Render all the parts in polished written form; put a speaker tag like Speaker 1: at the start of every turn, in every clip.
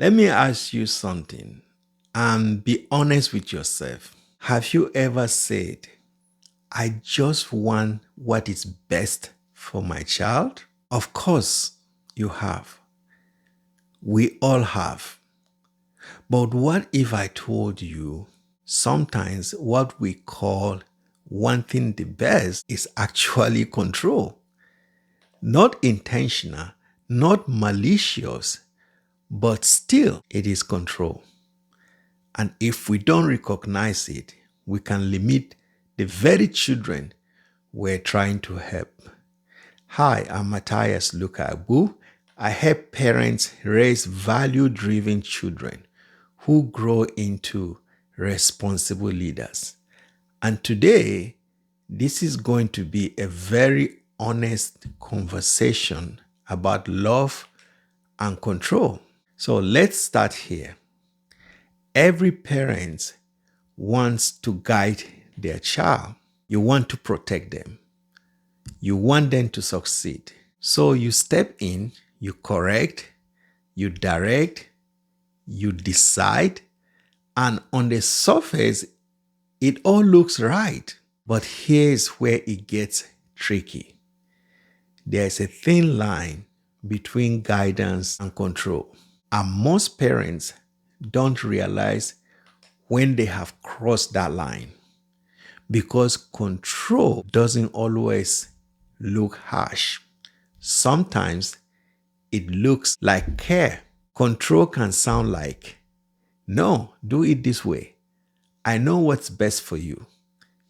Speaker 1: Let me ask you something and be honest with yourself. Have you ever said, I just want what is best for my child? Of course, you have. We all have. But what if I told you sometimes what we call wanting the best is actually control? Not intentional, not malicious, but still it is control. And if we don't recognize it, we can limit the very children we're trying to help. Hi, I'm Matthias Lukabu. I help parents raise value-driven children who grow into responsible leaders. And today, this is going to be a very honest conversation about love and control. So let's start here. Every parent wants to guide their child. You want to protect them. You want them to succeed. So you step in, you correct, you direct, you decide, and on the surface, it all looks right. But here's where it gets tricky. There's a thin line between guidance and control. And most parents don't realize when they have crossed that line because control doesn't always look harsh. Sometimes it looks like care. Control can sound like, no, do it this way. I know what's best for you.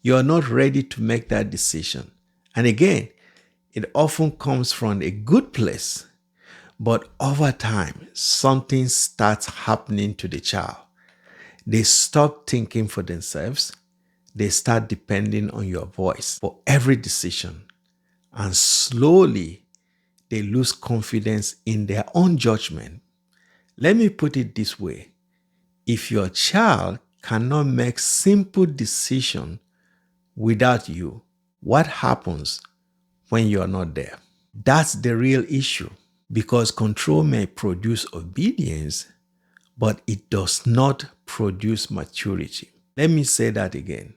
Speaker 1: You're not ready to make that decision. And again, it often comes from a good place. But over time, something starts happening to the child. They stop thinking for themselves. They start depending on your voice for every decision. And slowly, they lose confidence in their own judgment. Let me put it this way. If your child cannot make simple decisions without you, what happens when you're not there? That's the real issue, because control may produce obedience, but it does not produce maturity. Let me say that again.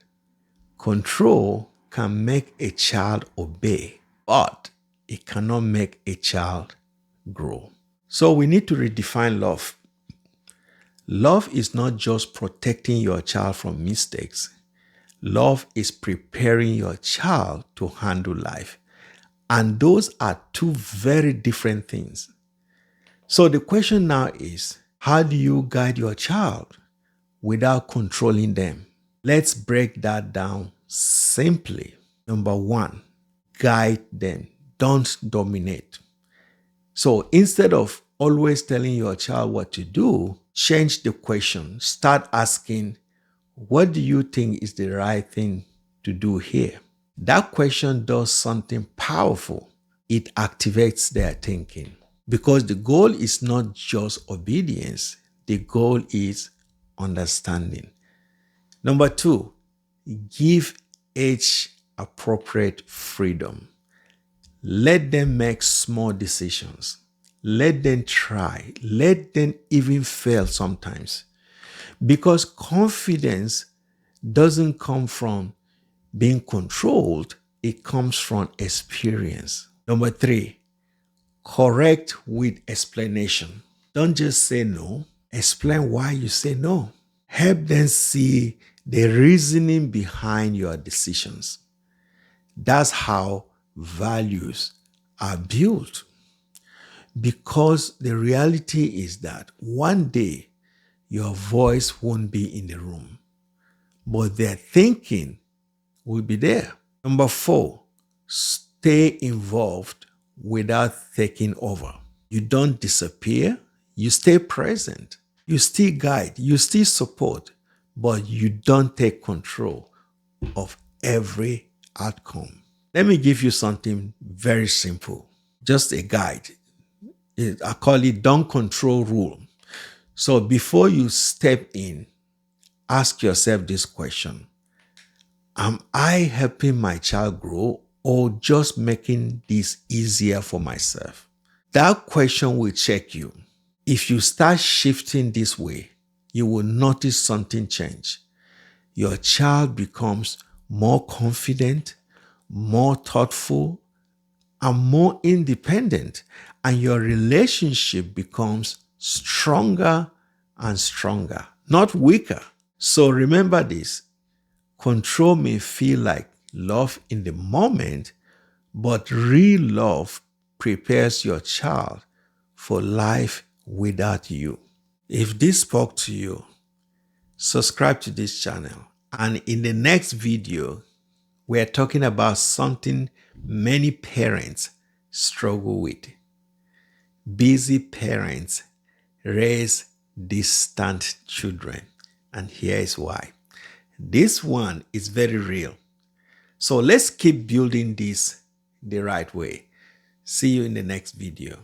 Speaker 1: Control can make a child obey, but it cannot make a child grow. So we need to redefine love. Love is not just protecting your child from mistakes. Love is preparing your child to handle life. And those are two very different things. So the question now is, how do you guide your child without controlling them? Let's break that down simply. Number one, guide them. Don't dominate. So instead of always telling your child what to do, change the question. Start asking, what do you think is the right thing to do here? That question does something powerful. It activates their thinking, because the goal is not just obedience. The goal is understanding. Number two, give age appropriate freedom. Let them make small decisions. Let them try. Let them even fail sometimes. Because confidence doesn't come from being controlled, it comes from experience. Number three, correct with explanation. Don't just say no. Explain why you say no. Help them see the reasoning behind your decisions. That's how values are built. Because the reality is that one day your voice won't be in the room, but their thinking will be there. Number four, stay involved without taking over. You don't disappear. You stay present. You still guide. You still support, but you don't take control of every outcome. Let me give you something very simple, just a guide. I call it don't control rule. So before you step in, ask yourself this question. Am I helping my child grow or just making this easier for myself? That question will check you. If you start shifting this way, you will notice something change. Your child becomes more confident, more thoughtful, and more independent, and your relationship becomes stronger and stronger, not weaker. So remember this: control may feel like love in the moment, but real love prepares your child for life without you. If this spoke to you, subscribe to this channel. And in the next video, we're talking about something many parents struggle with. Busy parents raise distant children. And here is why. This one is very real. So let's keep building this the right way. See you in the next video.